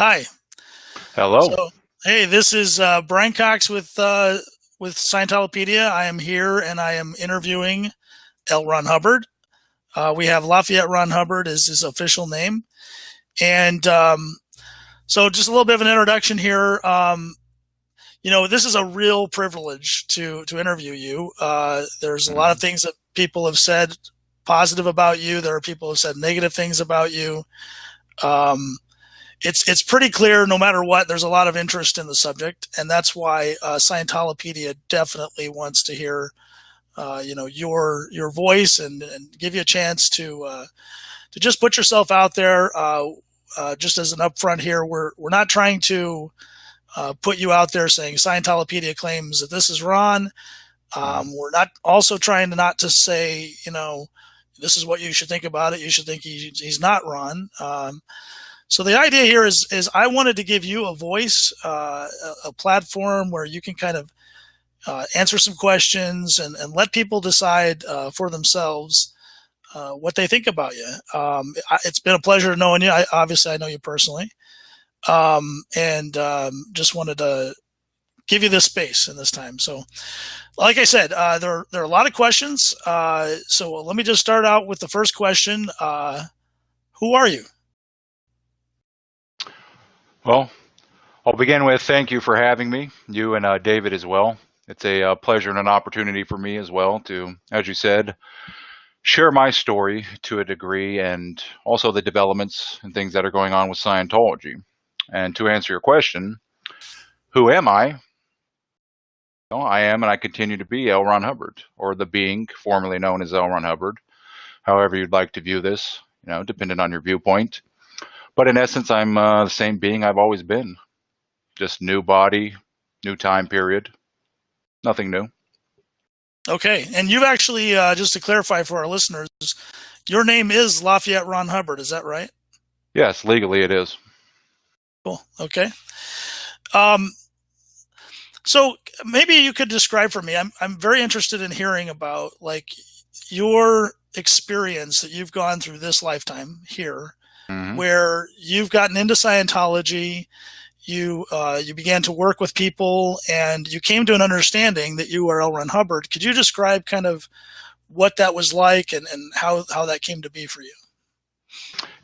Hi. Hello. So, hey, this is Brian Cox with Scientolopedia. I am here and I am interviewing L. Ron Hubbard. We have Lafayette Ron Hubbard is his official name, and so just a little bit of an introduction here. This is a real privilege to interview you. There's a lot of things that people have said positive about you. There are people who have said negative things about you. Um, it's pretty clear no matter what, there's a lot of interest in the subject, and that's why Scientolopedia definitely wants to hear your voice and give you a chance to just put yourself out there. Just as an upfront here, we're not trying to put you out there saying Scientolopedia claims that this is Ron. We're not also trying to not to say, this is what you should think about it. You should think he's not Ron. So the idea here is I wanted to give you a voice, a platform where you can kind of answer some questions and let people decide for themselves what they think about you. It's been a pleasure knowing you. Obviously, I know you personally, and just wanted to give you this space and this time. So, like I said, there are a lot of questions. So let me just start out with the first question. Who are you? Well, I'll begin with thank you for having me, you and David as well. It's a pleasure and an opportunity for me as well to, as you said, share my story to a degree and also the developments and things that are going on with Scientology. And to answer your question, who am I? Well, I am and I continue to be L. Ron Hubbard, or the being formerly known as L. Ron Hubbard, however you'd like to view this, depending on your viewpoint. But in essence, I'm the same being I've always been. Just new body, new time period. Nothing new. Okay. And you've actually, just to clarify for our listeners, your name is Lafayette Ron Hubbard. Is that right? Yes, legally it is. Cool. Okay. So maybe you could describe for me, I'm very interested in hearing about like your experience that you've gone through this lifetime here, where you've gotten into Scientology, you began to work with people, and you came to an understanding that you are L. Ron Hubbard. Could you describe kind of what that was like and how that came to be for you?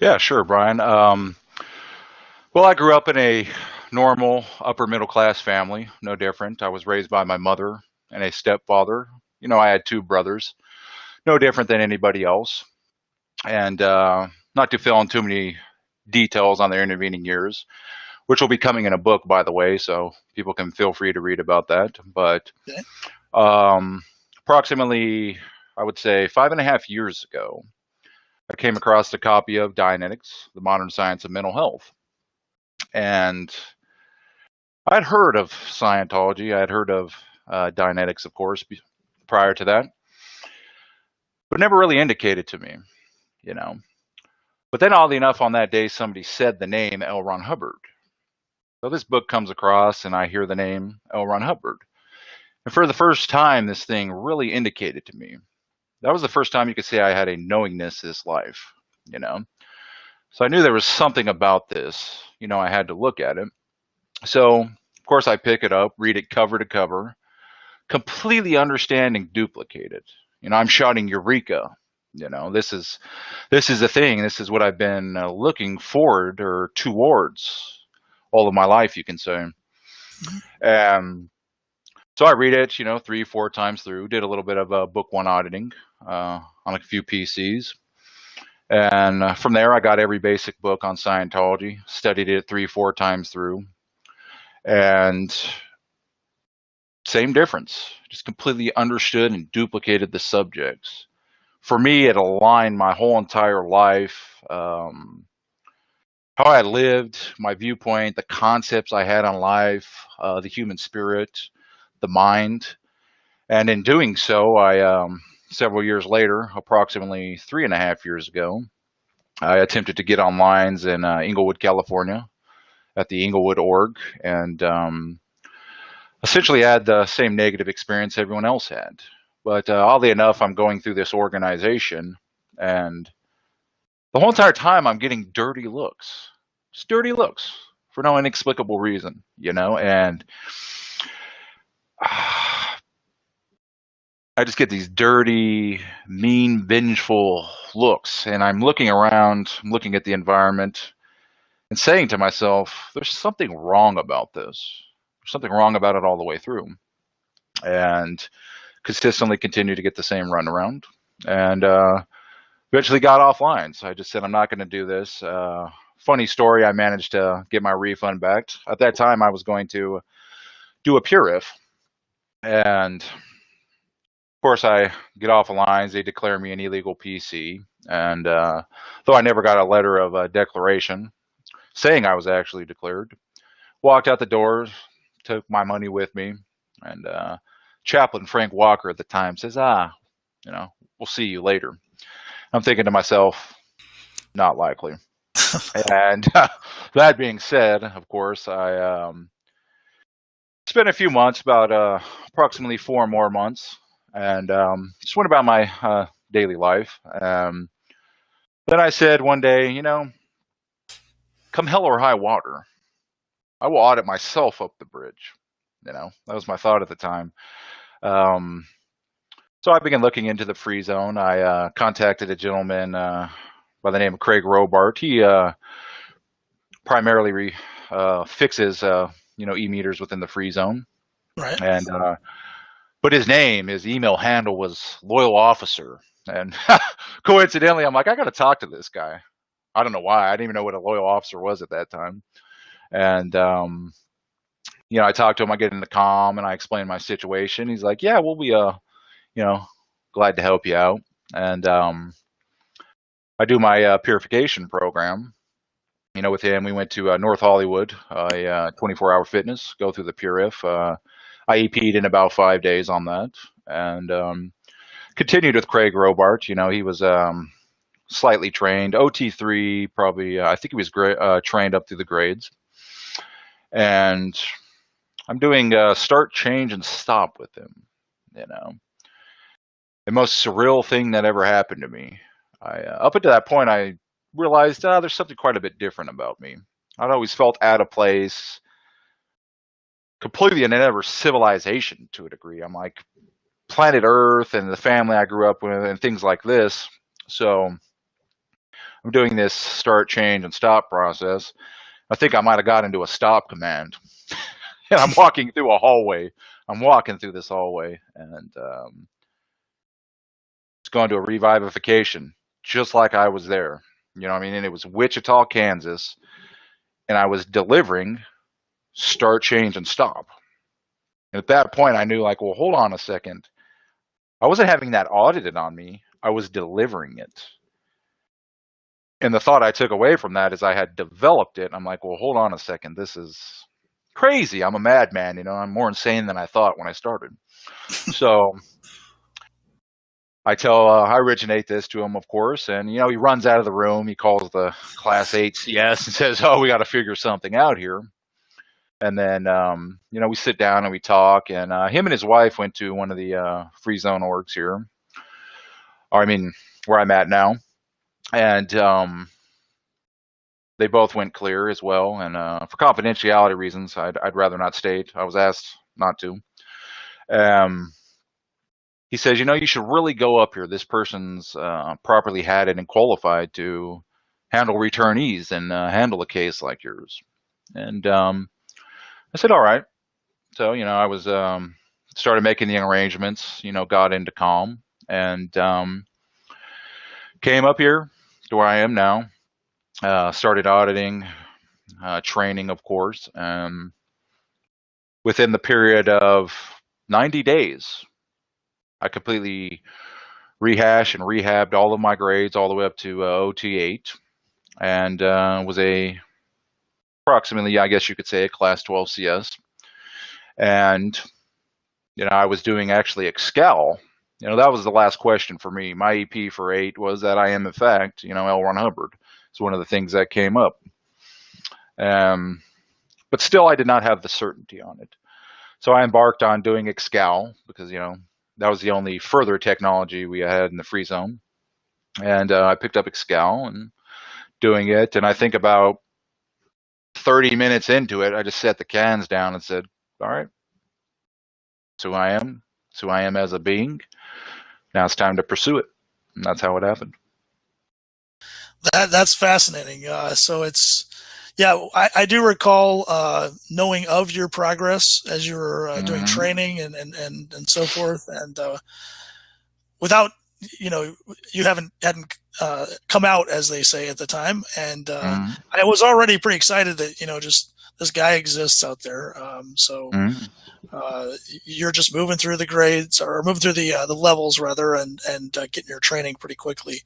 Yeah, sure, Brian. Well, I grew up in a normal upper middle class family, no different. I was raised by my mother and a stepfather. I had two brothers, no different than anybody else. And not to fill in too many details on their intervening years, which will be coming in a book, by the way, so people can feel free to read about that. But approximately, I would say 5.5 years ago, I came across a copy of Dianetics, The Modern Science of Mental Health. And I'd heard of Scientology. I'd heard of Dianetics, of course, prior to that, but never really indicated to me, But then, oddly enough, on that day, somebody said the name L. Ron Hubbard. So this book comes across, and I hear the name L. Ron Hubbard. And for the first time, this thing really indicated to me. That was the first time you could say I had a knowingness this life, So I knew there was something about this. I had to look at it. So, of course, I pick it up, read it cover to cover, completely understand and duplicate it. I'm shouting Eureka. This is the thing. This is what I've been looking forward or towards all of my life, you can say. So I read it, 3-4 times through, did a little bit of book one auditing on a few PCs. And from there, I got every basic book on Scientology, studied it 3-4 times through. And same difference, just completely understood and duplicated the subjects. For me, it aligned my whole entire life, how I lived, my viewpoint, the concepts I had on life, the human spirit, the mind. And in doing so, I several years later, approximately 3.5 years ago, I attempted to get on lines in Inglewood, California, at the Inglewood org, and essentially had the same negative experience everyone else had. But oddly enough, I'm going through this organization, and the whole entire time I'm getting dirty looks, just dirty looks for no inexplicable reason, and I just get these dirty, mean, vengeful looks, and I'm looking around, I'm looking at the environment, and saying to myself, there's something wrong about this. There's something wrong about it all the way through. And consistently continued to get the same runaround. And eventually got offline. So I just said, I'm not going to do this. Funny story, I managed to get my refund back. At that time, I was going to do a purif. And of course, I get off the lines. They declare me an illegal PC. And though I never got a letter of declaration saying I was actually declared, walked out the door, took my money with me. And Chaplain Frank Walker at the time says, we'll see you later. I'm thinking to myself, not likely. And that being said, of course, I spent a few months, about approximately 4 more months, and just went about my daily life. Then I said one day, come hell or high water, I will audit myself up the bridge. That was my thought at the time. So I began looking into the free zone. I contacted a gentleman by the name of Craig Robart. He primarily fixes e-meters within the free zone. Right. And but his email handle was Loyal Officer. And coincidentally, I'm like, I got to talk to this guy. I don't know why. I didn't even know what a loyal officer was at that time. And I talked to him. I get into comm and I explain my situation. He's like, yeah, we'll be glad to help you out. And I do my purification program. With him, we went to North Hollywood, 24-hour fitness, go through the purif. I EP'd in about 5 days on that, and continued with Craig Robart. He was slightly trained, OT3, probably. I think he was trained up through the grades. And I'm doing start, change, and stop with him. The most surreal thing that ever happened to me. Up until that point, I realized there's something quite a bit different about me. I'd always felt out of place, completely in another civilization to a degree. I'm like planet Earth and the family I grew up with and things like this. So I'm doing this start, change, and stop process. I think I might have got into a stop command. And I'm walking through a hallway. I'm walking through this hallway, and it's going to a revivification, just like I was there. And it was Wichita, Kansas, and I was delivering start, change, and stop. And at that point, I knew, well, hold on a second. I wasn't having that audited on me. I was delivering it. And the thought I took away from that is I had developed it. I'm like, well, hold on a second. This is crazy. I'm a madman. I'm more insane than I thought when I started. So I originate this to him, of course, and, he runs out of the room. He calls the Class 8 CS and says, oh, we got to figure something out here. And then, we sit down and we talk, and him and his wife went to one of the free zone orgs here, where I'm at now. And they both went clear as well. And for confidentiality reasons, I'd rather not state. I was asked not to. He says, you should really go up here. This person's properly had it and qualified to handle returnees and handle a case like yours. And I said, all right. So, I was started making the arrangements, got into comm, and came up here to where I am now. Started auditing, training, of course. Within the period of 90 days, I completely rehashed and rehabbed all of my grades all the way up to OT8, and was approximately, I guess you could say, a Class 12 CS. And, I was doing actually Excel. That was the last question for me. My EP for 8 was that I am, in fact, L. Ron Hubbard. It's one of the things that came up. But still, I did not have the certainty on it. So I embarked on doing Excel because, that was the only further technology we had in the free zone. And I picked up Excel and doing it. And I think about 30 minutes into it, I just set the cans down and said, all right, it's who I am. It's who I am as a being. Now it's time to pursue it. And that's how it happened. That's fascinating. So it's, yeah, I do recall knowing of your progress as you were doing training and so forth. And without, you hadn't come out, as they say at the time. And I was already pretty excited that, just this guy exists out there. You're just moving through the grades, or moving through the levels rather, and getting your training pretty quickly.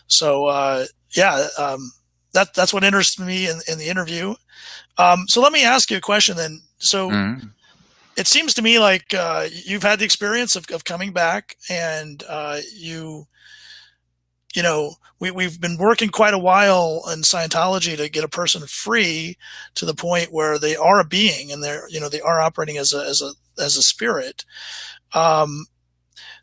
So that's what interested me in the interview. So let me ask you a question then. So it seems to me like you've had the experience of coming back, and we've been working quite a while in Scientology to get a person free to the point where they are a being, and they are operating as a spirit.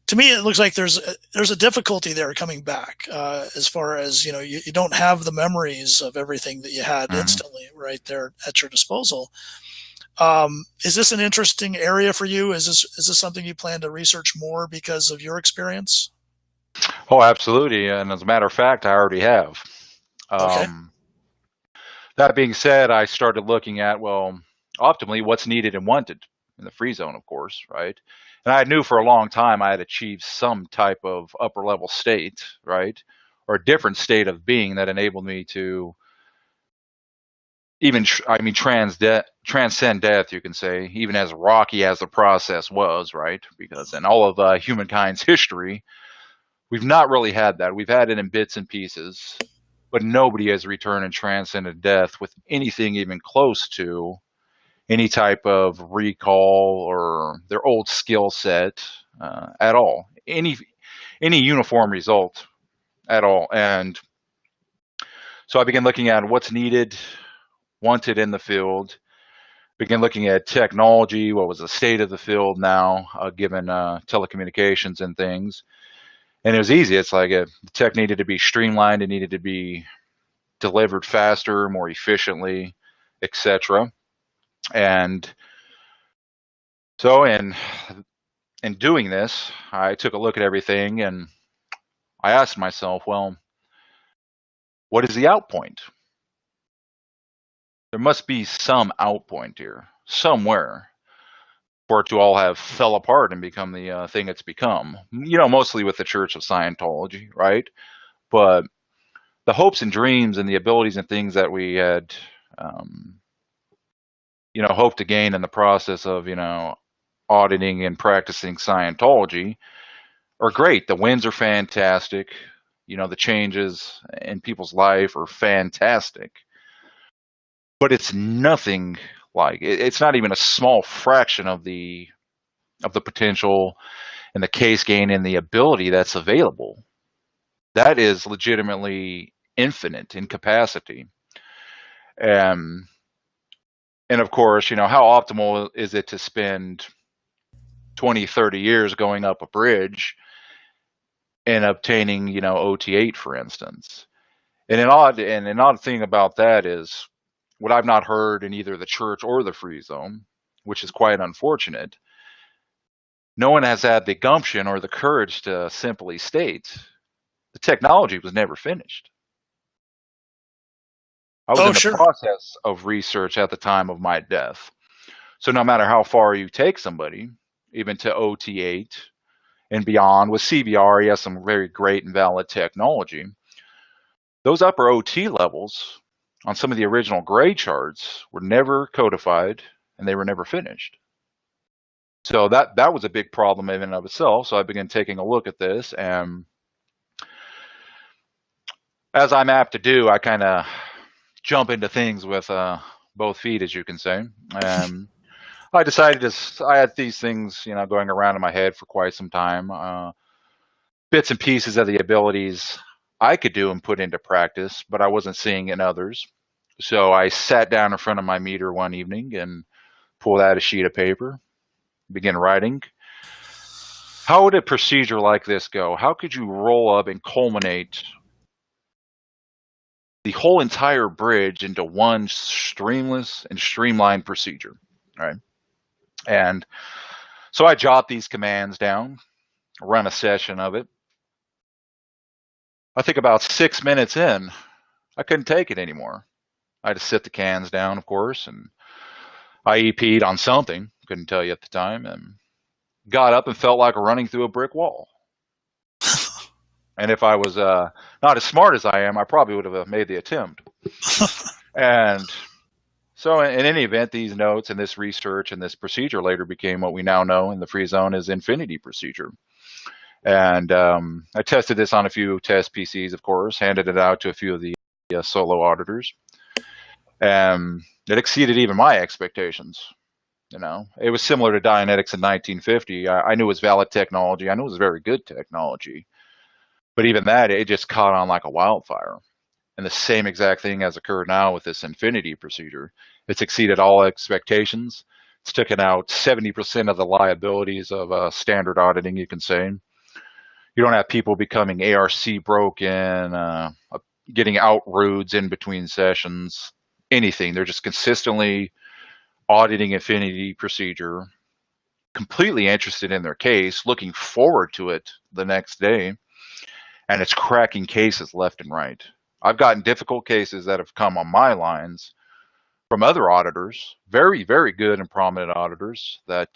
To me, it looks like there's a difficulty there coming back, as far as, you don't have the memories of everything that you had instantly right there at your disposal. Is this an interesting area for you? Is this something you plan to research more because of your experience? Oh, absolutely. And as a matter of fact, I already have. Okay. That being said, I started looking at, well, optimally what's needed and wanted in the free zone, of course, right? And I knew for a long time I had achieved some type of upper level state, right? Or a different state of being that enabled me to even, transcend death, you can say, even as rocky as the process was, right? Because in all of humankind's history, we've not really had that. We've had it in bits and pieces, but nobody has returned and transcended death with anything even close to any type of recall or their old skill set at all. Any uniform result at all. And so I began looking at what's needed, wanted in the field. Began looking at technology, what was the state of the field now, given telecommunications and things. And it was easy. It's like the tech needed to be streamlined. It needed to be delivered faster, more efficiently, etc. And so in doing this, I took a look at everything and I asked myself, well, what is the out point? There must be some out point here, somewhere, for it to all have fell apart and become the thing it's become. Mostly with the Church of Scientology, right? But the hopes and dreams and the abilities and things that we had, hoped to gain in the process of, auditing and practicing Scientology are great. The wins are fantastic. The changes in people's life are fantastic. But it's nothing like it's not even a small fraction of the potential and the case gain and the ability that's available. That is legitimately infinite in capacity. And of course, how optimal is it to spend 20, 30 years going up a bridge and obtaining, OT8, for instance? And an odd thing about that is what I've not heard in either the church or the free zone, which is quite unfortunate. No one has had the gumption or the courage to simply state the technology was never finished. I was in the process of research at the time of my death. So no matter how far you take somebody, even to OT8 and beyond, with CBR, he has some very great and valid technology. Those upper OT levels on some of the original gray charts were never codified and they were never finished. So that was a big problem in and of itself. So I began taking a look at this, and as I'm apt to do, I kind of jump into things with both feet, as you can say. I decided I had these things, going around in my head for quite some time, bits and pieces of the abilities I could do and put into practice, but I wasn't seeing in others. So I sat down in front of my meter one evening and pulled out a sheet of paper, began writing. How would a procedure like this go? How could you roll up and culminate the whole entire bridge into one streamless and streamlined procedure. Right. And so I jot these commands down, run a session of it. I think about 6 minutes in, I couldn't take it anymore. I had to sit the cans down, of course, and I EP'd on something, couldn't tell you at the time, and got up and felt like running through a brick wall. And if I was not as smart as I am, I probably would have made the attempt. And so in any event, these notes and this research and this procedure later became what we now know in the free zone as infinity procedure. And I tested this on a few test PCs, of course, handed it out to a few of the solo auditors. And it exceeded even my expectations. You know, it was similar to Dianetics in 1950. I knew it was valid technology. I knew it was very good technology. But even that, it just caught on like a wildfire. And the same exact thing has occurred now with this infinity procedure. It's exceeded all expectations. It's taken out 70% of the liabilities of standard auditing, you can say. You don't have people becoming ARC broken, getting out rudes in between sessions, anything. They're just consistently auditing infinity procedure, completely interested in their case, looking forward to it the next day, and it's cracking cases left and right. I've gotten difficult cases that have come on my lines from other auditors, very, very good and prominent auditors, that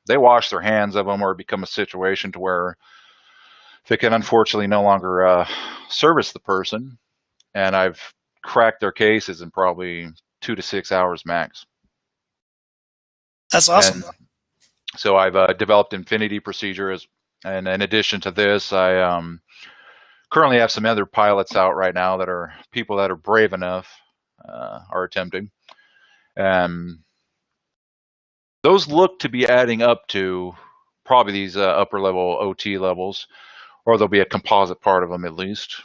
they wash their hands of them or become a situation to where they can unfortunately no longer service the person. And I've cracked their cases in probably 2 to 6 hours max. That's awesome. And so I've developed infinity procedures. And in addition to this, I currently have some other pilots out right now that are people that are brave enough, are attempting. Those look to be adding up to probably these upper level OT levels, or there'll be a composite part of them at least.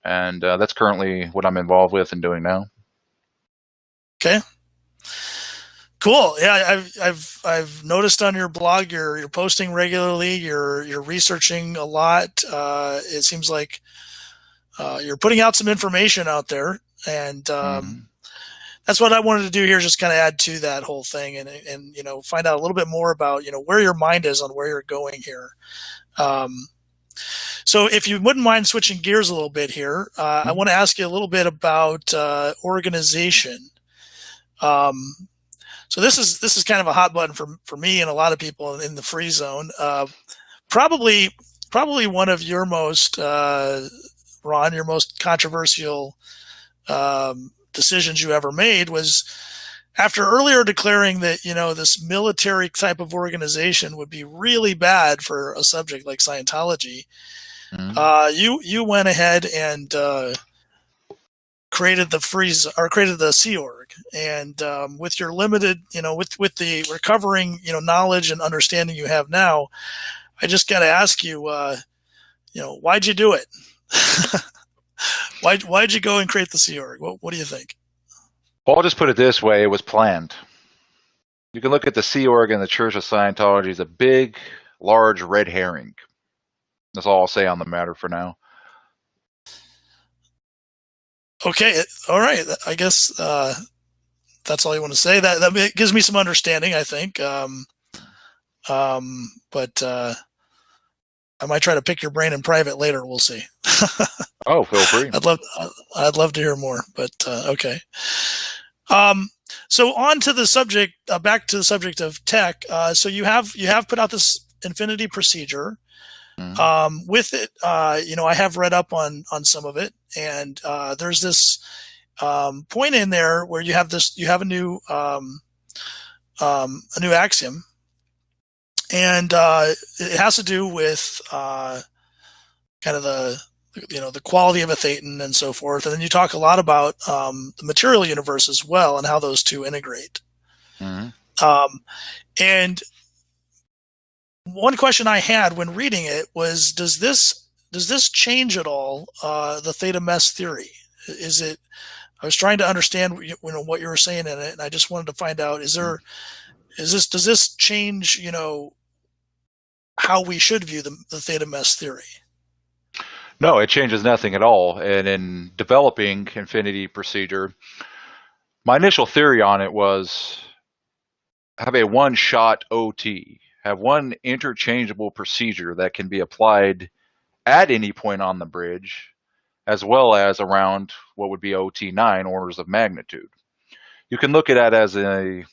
And that's currently what I'm involved with and doing now. Okay. Cool. Yeah, I've noticed on your blog you're posting regularly. You're researching a lot. It seems like you're putting out some information out there, and that's what I wanted to do here. Just kind of add to that whole thing, and you know, find out a little bit more about, you know, where your mind is on where you're going here. So if you wouldn't mind switching gears a little bit here, I want to ask you a little bit about organization. So this is kind of a hot button for me and a lot of people in the free zone. Probably one of your most, Ron, your most controversial decisions you ever made was after earlier declaring that, you know, this military type of organization would be really bad for a subject like Scientology. You went ahead and created the Sea Org, and with your limited, you know, with the recovering, you know, knowledge and understanding you have now, I just got to ask you, you know, why'd you do it? Why'd you go and create the Sea Org? What do you think? Well, I'll just put it this way: it was planned. You can look at the Sea Org and the Church of Scientology as a big, large red herring. That's all I'll say on the matter for now. Okay, all right. I guess that's all you want to say. That gives me some understanding, I think. But I might try to pick your brain in private later. We'll see. Oh, feel free. I'd love to hear more. But okay. So on to the subject. Back to the subject of tech. So you have put out this infinity procedure. With it, you know, I have read up on some of it, and there's this point in there where you have a new axiom, and it has to do with kind of the quality of a thetan and so forth. And then you talk a lot about the material universe as well and how those two integrate. And one question I had when reading it was, does this change at all the theta mess theory? I was trying to understand, you know, what you were saying in it, and I just wanted to find out, does this change, you know, how we should view the theta mess theory? No, it changes nothing at all. And in developing Infinity procedure, my initial theory on it was have a one-shot OT, have one interchangeable procedure that can be applied at any point on the bridge, as well as around what would be OT9 orders of magnitude. You can look at that as you're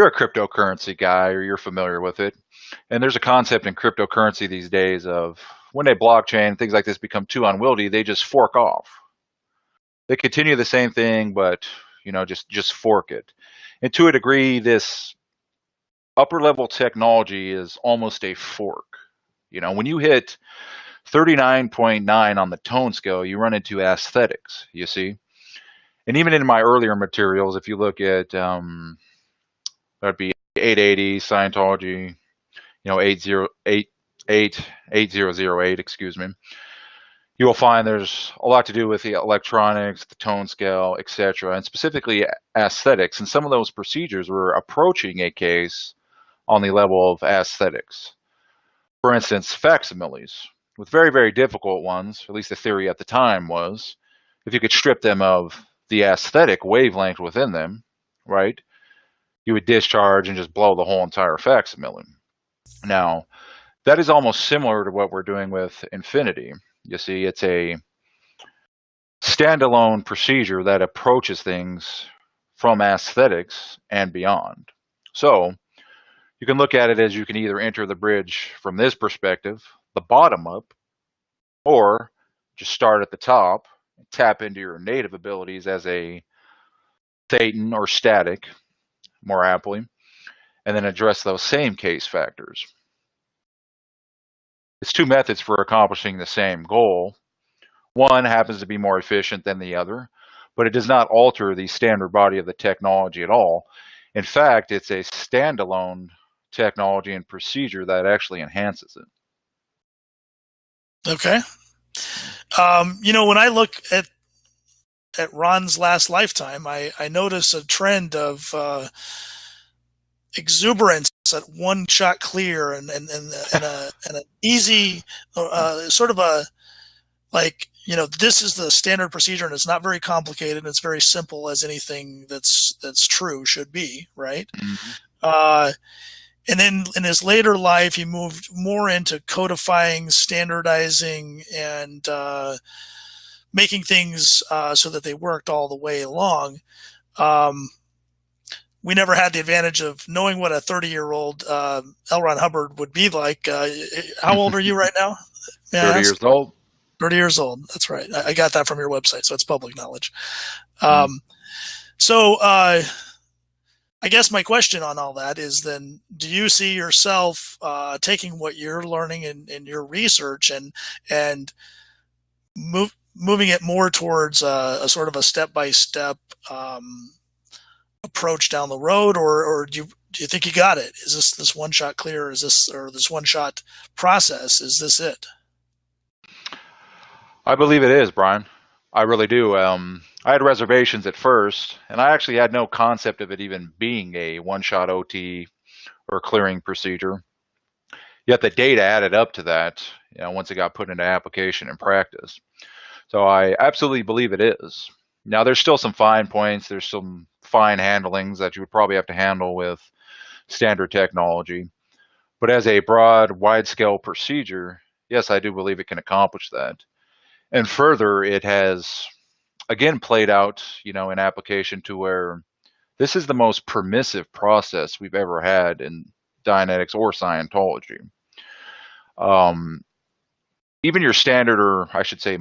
a cryptocurrency guy or you're familiar with it. And there's a concept in cryptocurrency these days of when a blockchain, things like this become too unwieldy, they just fork off. They continue the same thing, but just fork it. And to a degree, this upper level technology is almost a fork. When you hit 39.9 on the tone scale, you run into aesthetics, you see. And even in my earlier materials, if you look at that'd be 880 Scientology, 8008, excuse me. You will find there's a lot to do with the electronics, the tone scale, etc., and specifically aesthetics. And some of those procedures were approaching a case on the level of aesthetics. For instance, facsimiles, with very, very difficult ones, at least the theory at the time was, if you could strip them of the aesthetic wavelength within them, right, you would discharge and just blow the whole entire facsimile. Now, that is almost similar to what we're doing with Infinity. You see, it's a standalone procedure that approaches things from aesthetics and beyond. So you can look at it as you can either enter the bridge from this perspective, the bottom up, or just start at the top, tap into your native abilities as a thetan or static, more aptly, and then address those same case factors. It's two methods for accomplishing the same goal. One happens to be more efficient than the other, but it does not alter the standard body of the technology at all. In fact, it's a standalone technology and procedure that actually enhances it. Okay. When I look at Ron's last lifetime, I notice a trend of exuberance at one shot clear and an easy sort of a like this is the standard procedure and it's not very complicated and it's very simple as anything that's true should be, right? Mm-hmm. And then in his later life, he moved more into codifying, standardizing, and making things so that they worked all the way along. We never had the advantage of knowing what a 30-year-old L. Ron Hubbard would be like. How old are you right now? 30 years old. 30 years old. That's right. I got that from your website, so it's public knowledge. So I guess my question on all that is then, do you see yourself taking what you're learning in your research and moving it more towards a sort of a step-by-step approach down the road, or do you think you got it? Is this one shot clear? Is this one shot process? Is this it? I believe it is, Brian. I really do. I had reservations at first, and I actually had no concept of it even being a one-shot OT or clearing procedure. Yet the data added up to that, once it got put into application and practice. So I absolutely believe it is. Now, there's still some fine points. There's some fine handlings that you would probably have to handle with standard technology. But as a broad, wide-scale procedure, yes, I do believe it can accomplish that. And further, it has, again, played out, in application to where this is the most permissive process we've ever had in Dianetics or Scientology. Even your standard, or I should say,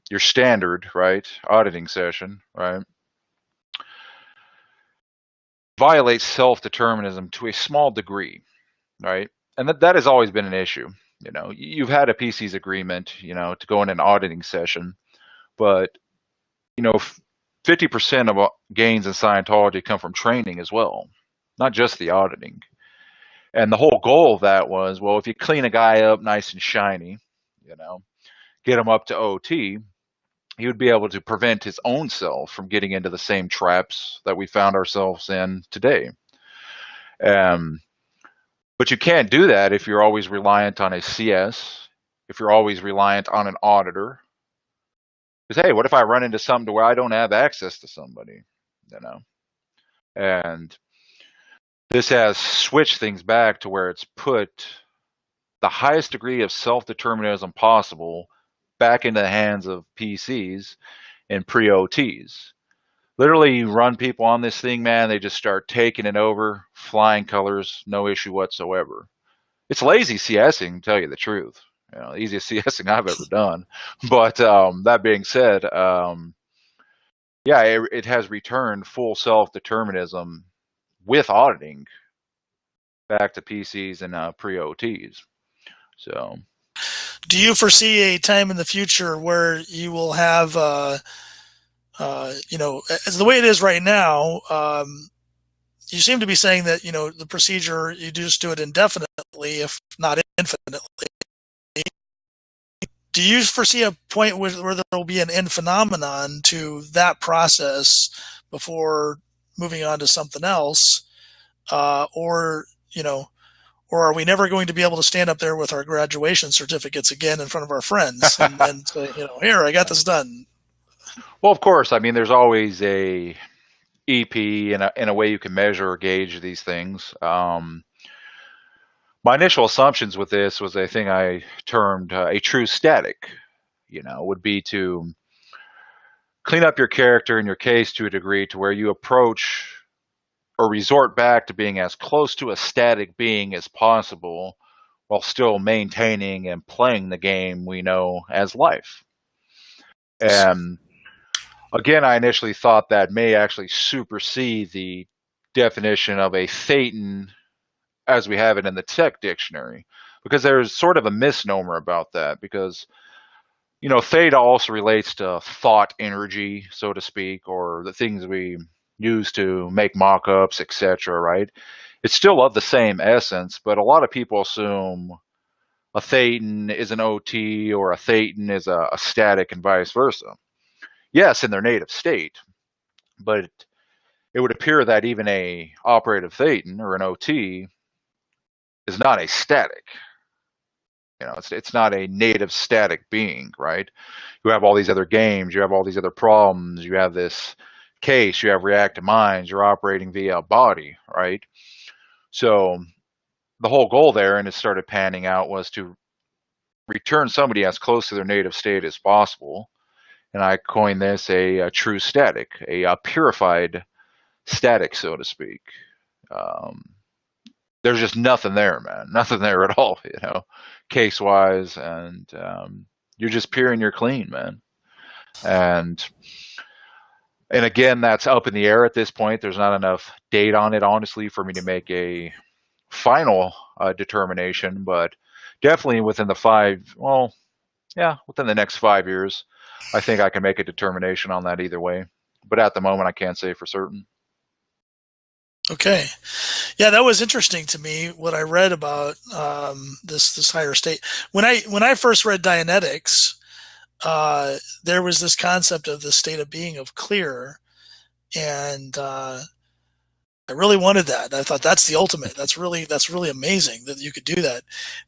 your standard, right, auditing session, right, violates self-determinism to a small degree, right? And that has always been an issue. You've had a PC's agreement, to go in an auditing session, but 50% of gains in Scientology come from training as well, not just the auditing. And the whole goal of that was, well, if you clean a guy up nice and shiny, get him up to OT, he would be able to prevent his own self from getting into the same traps that we found ourselves in today. But you can't do that if you're always reliant on a CS, if you're always reliant on an auditor. Because, hey, what if I run into something to where I don't have access to somebody, you know? And this has switched things back to where it's put the highest degree of self-determinism possible back into the hands of PCs and pre-OTs. Literally, you run people on this thing, man, they just start taking it over, flying colors, no issue whatsoever. It's lazy CSing, to tell you the truth. You know, the easiest CSing I've ever done. But that being said, yeah, it has returned full self-determinism with auditing back to PCs and pre-OTs. So, do you foresee a time in the future where you will have, you know, as the way it is right now, you seem to be saying that, you know, the procedure, you just do it indefinitely, if not infinitely. Do you foresee a point where there will be an end phenomenon to that process before moving on to something else? Or, you know, or are we never going to be able to stand up there with our graduation certificates again in front of our friends and say, you know, here, I got this done? well, of course, I mean, there's always a EP in a way you can measure or gauge these things. My initial assumptions with this was a thing I termed a true static, you know, would be to clean up your character and your case to a degree to where you approach or resort back to being as close to a static being as possible while still maintaining and playing the game we know as life. And again, I initially thought that may actually supersede the definition of a thetan as we have it in the tech dictionary, because there's sort of a misnomer about that, because, you know, theta also relates to thought energy, so to speak, or the things we use to make mock-ups, etc., right? It's still of the same essence, but a lot of people assume a thetan is an OT or a thetan is a static and vice versa. Yes, in their native state, but it would appear that even a operative thetan or an OT is not a static. You know, it's not a native static being, right? You have all these other games, you have all these other problems, you have this case, you have reactive minds, you're operating via a body, right? So the whole goal there, and it started panning out, was to return somebody as close to their native state as possible. And I coined this a true static, a purified static, so to speak. There's just nothing there, man. Nothing there at all, you know, case-wise. And you're just pure and you're clean, man. And again, that's up in the air at this point. There's not enough date on it, honestly, for me to make a final determination. But definitely within within the next 5 years, I think I can make a determination on that either way. But at the moment, I can't say for certain. Okay. Yeah, that was interesting to me, what I read about this higher state. When I first read Dianetics, there was this concept of the state of being of clear, and I really wanted that. I thought that's the ultimate. That's really amazing that you could do that.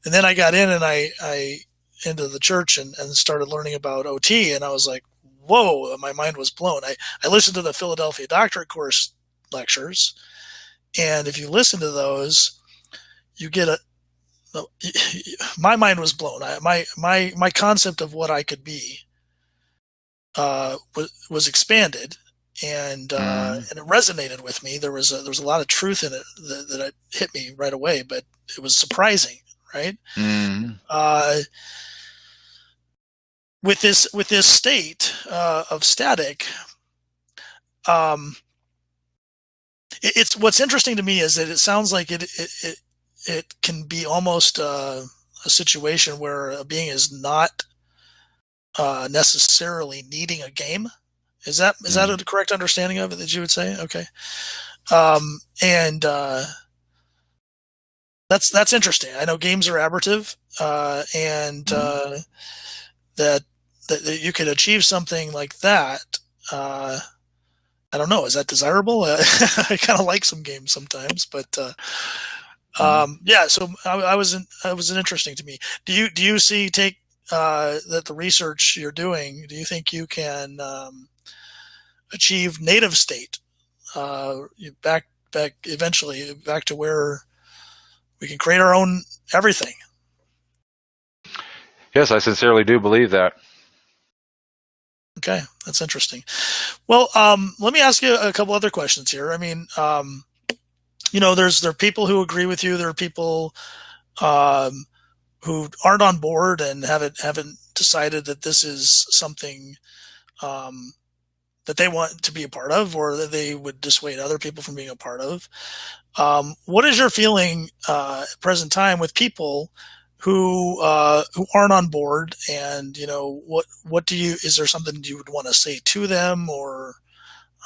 And then I got in and I into the church and started learning about OT, and I was like, whoa, my mind was blown. I listened to the Philadelphia Doctorate Course lectures, and if you listen to those, you get my mind was blown. My concept of what I could be was expanded, and it resonated with me. There was a lot of truth in it that hit me right away, but it was surprising, right? With this state of static, it's what's interesting to me is that it sounds like it can be almost a situation where a being is not necessarily needing a game. Is that a correct understanding of it that you would say? Okay, and that's interesting. I know games are aberrative, and that you could achieve something like that. I don't know. Is that desirable? I kind of like some games sometimes, but yeah. So I was interesting to me. Do you see that the research you're doing, do you think you can achieve native state, back eventually back to where we can create our own everything? Yes, I sincerely do believe that. Okay, that's interesting. Well, let me ask you a couple other questions here. I mean, there are people who agree with you. There are people um, who aren't on board and haven't decided that this is something um, that they want to be a part of, or that they would dissuade other people from being a part of. What is your feeling at present time with people who aren't on board? And what do you? Is there something you would want to say to them or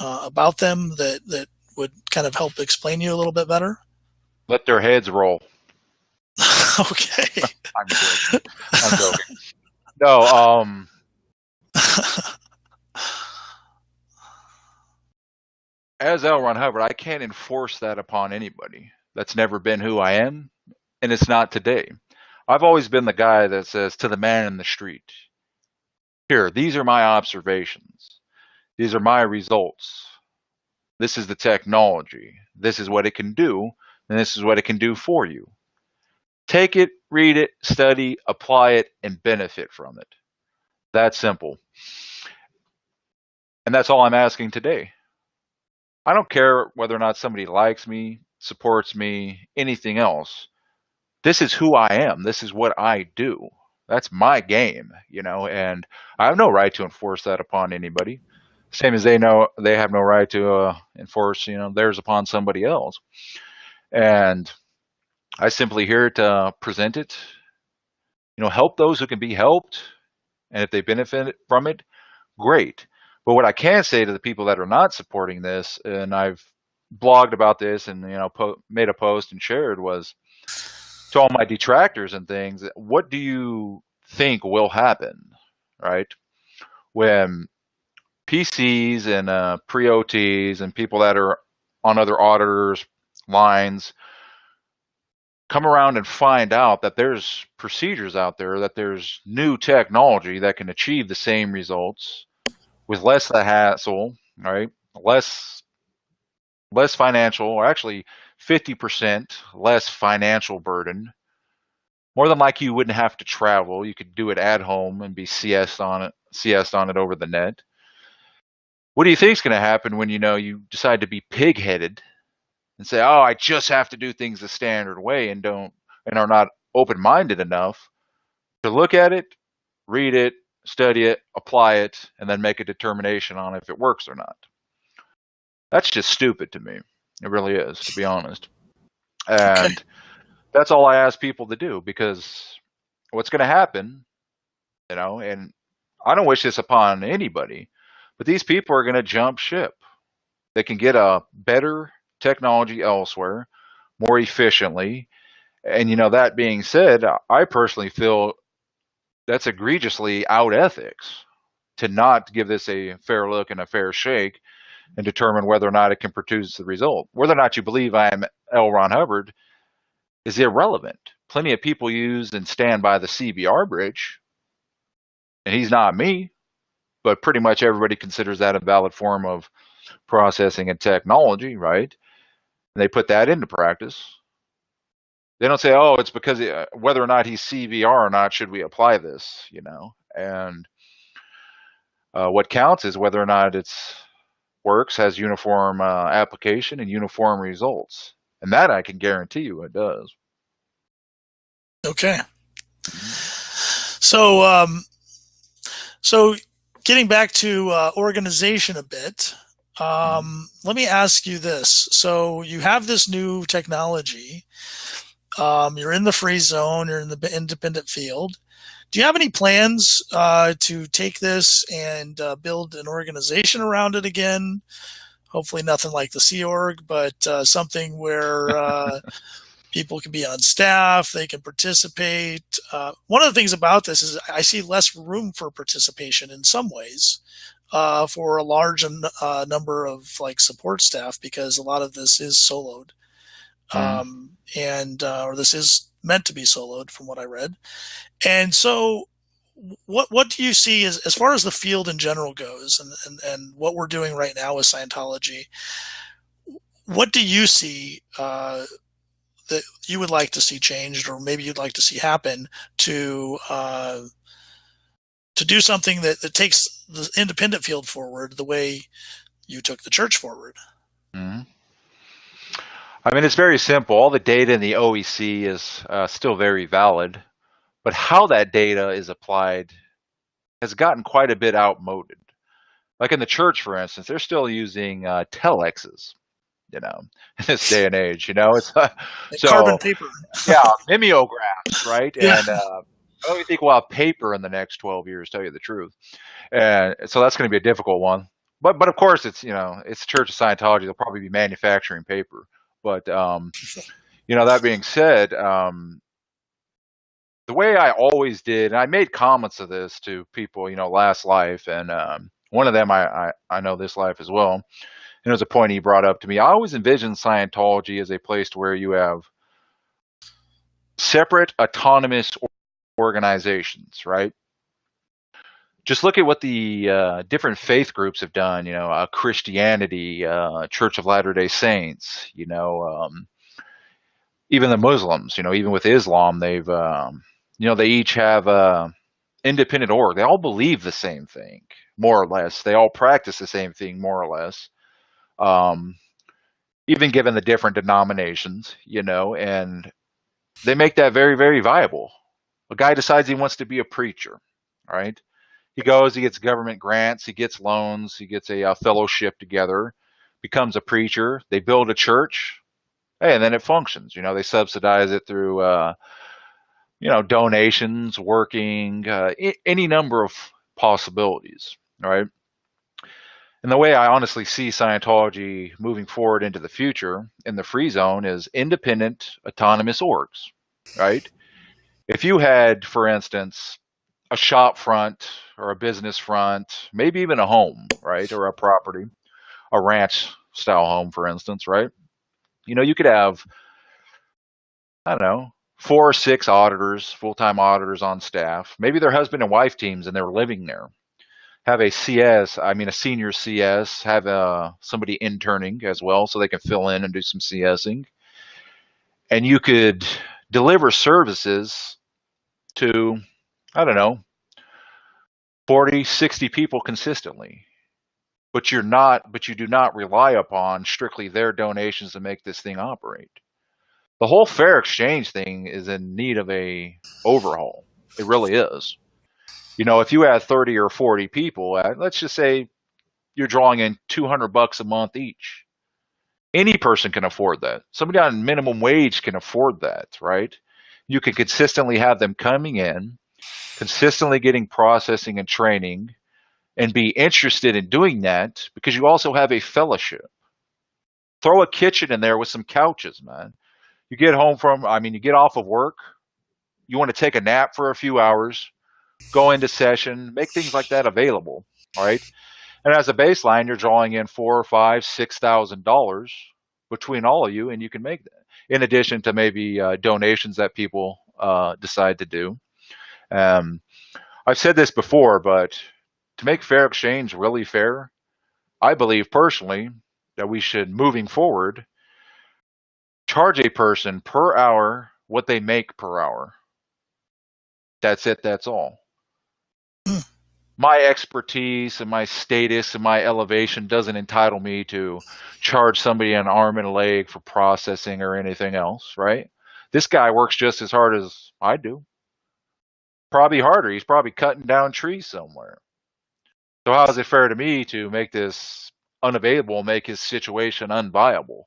about them that would kind of help explain you a little bit better? Let their heads roll. Okay. I'm joking. I'm joking. No, as L. Ron Hubbard, I can't enforce that upon anybody. That's never been who I am, and it's not today. I've always been the guy that says to the man in the street, here, these are my observations. These are my results. This is the technology. This is what it can do, and this is what it can do for you. Take it, read it, study, apply it, and benefit from it. That simple. And that's all I'm asking today. I don't care whether or not somebody likes me, supports me, anything else. This is who I am. This is what I do. That's my game, and I have no right to enforce that upon anybody. Same as they know they have no right to enforce, theirs upon somebody else. And I simply here to present it, help those who can be helped. And if they benefit from it, great. But what I can say to the people that are not supporting this, and I've blogged about this and made a post and shared, was to all my detractors and things, what do you think will happen, right? When PCs and pre-OTs and people that are on other auditors' lines come around and find out that there's procedures out there, that there's new technology that can achieve the same results with less the hassle, right? Less financial, or actually 50% less financial burden. More than likely, you wouldn't have to travel. You could do it at home and be siest on it over the net. What do you think is going to happen when you decide to be pig-headed and say, "Oh, I just have to do things the standard way," and are not open-minded enough to look at it, read it, study it, apply it, and then make a determination on if it works or not? That's just stupid to me. It really is, to be honest. And Okay. that's all I ask people to do, because what's going to happen, and I don't wish this upon anybody, but these people are going to jump ship. They can get a better technology elsewhere, more efficiently. And, that being said, I personally feel that's egregiously out ethics to not give this a fair look and a fair shake and determine whether or not it can produce the result. Whether or not you believe I am L. Ron Hubbard is irrelevant. Plenty of people use and stand by the CBR bridge, and he's not me, but pretty much everybody considers that a valid form of processing and technology, right? And they put that into practice. They don't say, "Oh, it's because whether or not he's CVR or not, should we apply this?" And what counts is whether or not it's works, has uniform application and uniform results, and that I can guarantee you it does. Okay. Mm-hmm. So getting back to organization a bit, Mm-hmm. let me ask you this. So you have this new technology. You're in the free zone. You're in the independent field. Do you have any plans to take this and build an organization around it again? Hopefully nothing like the Sea Org, but something where people can be on staff, they can participate. One of the things about this is I see less room for participation in some ways for a large number of support staff, because a lot of this is soloed. Mm-hmm. Or this is meant to be soloed from what I read. And so what do you see as far as the field in general goes, and what we're doing right now with Scientology? What do you see that you would like to see changed, or maybe you'd like to see happen to do something that takes the independent field forward the way you took the church forward? Mhm. I mean, it's very simple. All the data in the OEC is still very valid, but how that data is applied has gotten quite a bit outmoded. Like in the church, for instance, they're still using telexes, in this day and age. It's Like carbon so paper. yeah, mimeographs, right? Yeah. And I don't even think we'll have paper in the next 12 years, tell you the truth. And so that's going to be a difficult one. But of course, it's Church of Scientology. They'll probably be manufacturing paper. But that being said, the way I always did, and I made comments of this to people, last life, and one of them I know this life as well. And it was a point he brought up to me. I always envisioned Scientology as a place where you have separate, autonomous organizations, right? Just look at what the different faith groups have done. Christianity, Church of Latter-day Saints. Even the Muslims. Even with Islam, they each have independent org. They all believe the same thing, more or less. They all practice the same thing, more or less. Even given the different denominations, and they make that very, very viable. A guy decides he wants to be a preacher, right? He goes, he gets government grants, he gets loans, he gets a fellowship together, becomes a preacher. They build a church, hey, and then it functions. They subsidize it through, donations, working, any number of possibilities, right? And the way I honestly see Scientology moving forward into the future in the free zone is independent, autonomous orgs, right? If you had, for instance, a shop front or a business front, maybe even a home, right? Or a property, a ranch style home, for instance, right? You could have, I don't know, 4 or 6 auditors, full-time auditors on staff. Maybe their husband and wife teams and they're living there. Have a CS, I mean a senior CS, have somebody interning as well so they can fill in and do some CSing. And you could deliver services to, I don't know, 40, 60 people consistently. But you do not rely upon strictly their donations to make this thing operate. The whole fair exchange thing is in need of a overhaul. It really is. If you had 30 or 40 people, let's just say you're drawing in $200 a month each. Any person can afford that. Somebody on minimum wage can afford that, right? You can consistently have them coming in, consistently getting processing and training, and be interested in doing that because you also have a fellowship. Throw a kitchen in there with some couches, man. You get you get off of work, you want to take a nap for a few hours, go into session, make things like that available, all right? And as a baseline, you're drawing in $4,000, $5,000, $6,000 between all of you, and you can make that. In addition to maybe donations that people decide to do. I've said this before, but to make fair exchange really fair, I believe personally that we should, moving forward, charge a person per hour what they make per hour. That's it. That's all. My expertise and my status and my elevation doesn't entitle me to charge somebody an arm and a leg for processing or anything else, right? This guy works just as hard as I do. Probably harder. He's probably cutting down trees somewhere. So how is it fair to me to make this unavailable, make his situation unviable?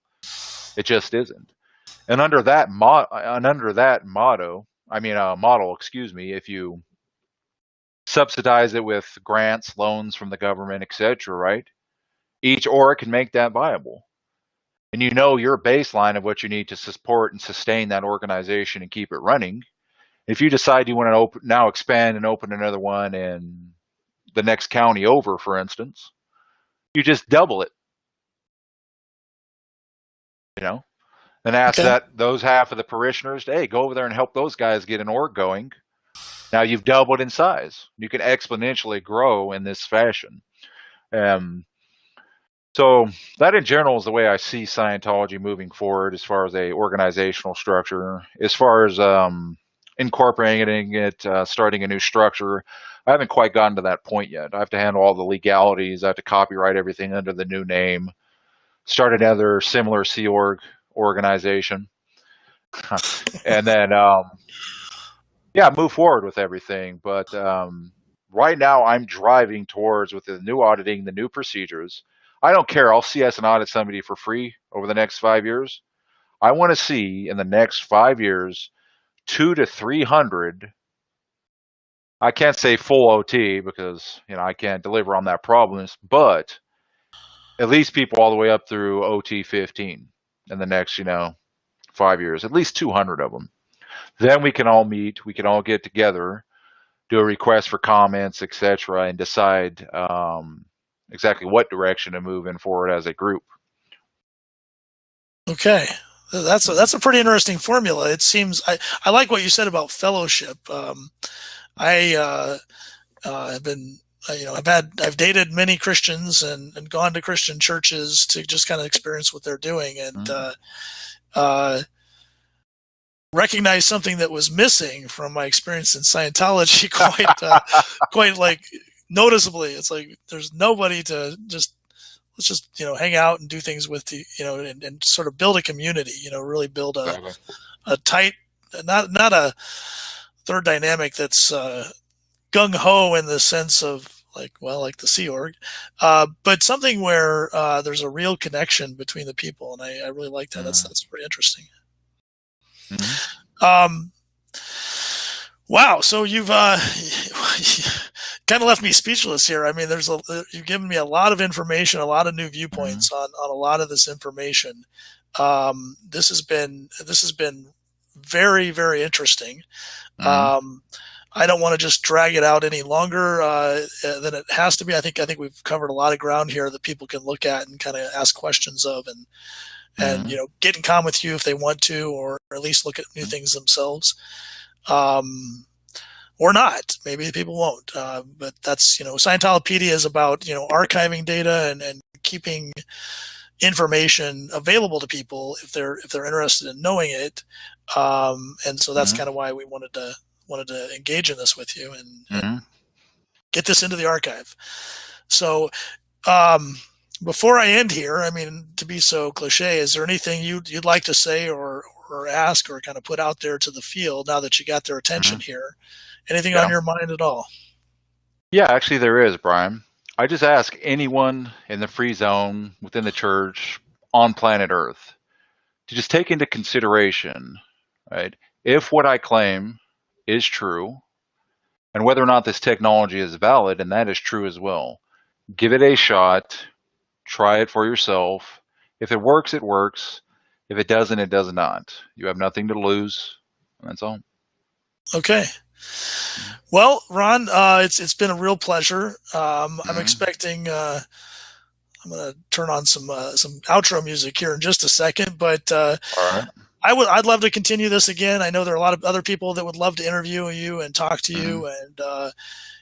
It just isn't. And under that model, excuse me, if you subsidize it with grants, loans from the government, etc., right? Each org can make that viable. And your baseline of what you need to support and sustain that organization and keep it running. If you decide you want to now expand and open another one in the next county over, for instance, you just double it, and ask Okay. those half of the parishioners to, hey, go over there and help those guys get an org going. Now you've doubled in size. You can exponentially grow in this fashion. Um, so that in general is the way I see Scientology moving forward as far as a organizational structure. As far as incorporating it, starting a new structure, I haven't quite gotten to that point yet. I have to handle all the legalities. I have to copyright everything under the new name, start another similar Sea Org organization, and then yeah, move forward with everything. But right now, I'm driving towards with the new auditing, the new procedures. I don't care. I'll CS and audit somebody for free over the next 5 years. I want to see in the next 5 years 200 to 300. I can't say full OT because I can't deliver on that promise, but at least people all the way up through OT 15 in the next 5 years. At least 200 of them. Then we can all meet. We can all get together, do a request for comments, etc., and decide exactly what direction to move in forward as a group. Okay, that's a pretty interesting formula. It seems I like what you said about fellowship. I have been I've dated many Christians and gone to Christian churches to just kind of experience what they're doing and recognize something that was missing from my experience in Scientology quite like noticeably. It's like there's nobody to let's just hang out and do things with and sort of build a community. Really build a tight, not a third dynamic that's gung ho in the sense of like the Sea Org, but something where there's a real connection between the people, and I really like that. That's pretty interesting. Wow, so you've kind of left me speechless here. I mean, you've given me a lot of information, a lot of new viewpoints on a lot of this information. This has been very, very interesting. I don't want to just drag it out any longer than it has to be. I think we've covered a lot of ground here that people can look at and kind of ask questions of, and get in common with you if they want to, or at least look at new things themselves, or not. Maybe people won't. But that's Scientolopedia is about archiving data and keeping information available to people if they're interested in knowing it. And so that's kind of why we wanted to engage in this with you and get this into the archive. So before I end here, I mean, to be so cliche, is there anything you'd like to say or ask or kind of put out there to the field now that you got their attention here? Anything on your mind at all? Yeah, actually there is, Brian. I just ask anyone in the free zone within the church on planet Earth to just take into consideration, right, if what I claim is true and whether or not this technology is valid, and that is true as well. Give it a shot. Try it for yourself. If it works, it works. If it doesn't, it does not. You have nothing to lose. That's all. Okay. Well, Ron, it's been a real pleasure. I'm expecting. I'm going to turn on some outro music here in just a second, but all right. I'd love to continue this again. I know there are a lot of other people that would love to interview you and talk to you, and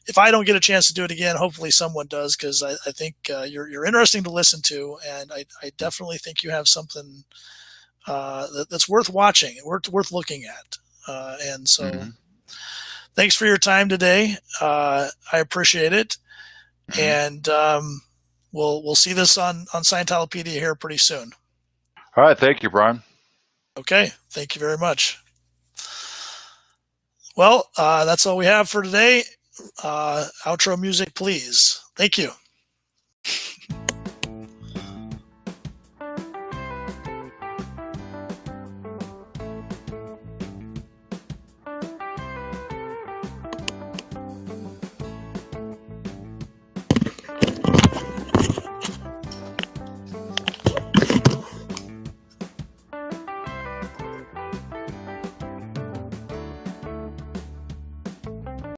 if I don't get a chance to do it again, hopefully someone does, because I think you're interesting to listen to, and I definitely think you have something that's worth watching and worth looking at. And so, thanks for your time today. I appreciate it, and we'll see this on Scientolopedia here pretty soon. All right, thank you, Brian. Okay, thank you very much. Well, that's all we have for today. Outro music, please. Thank you.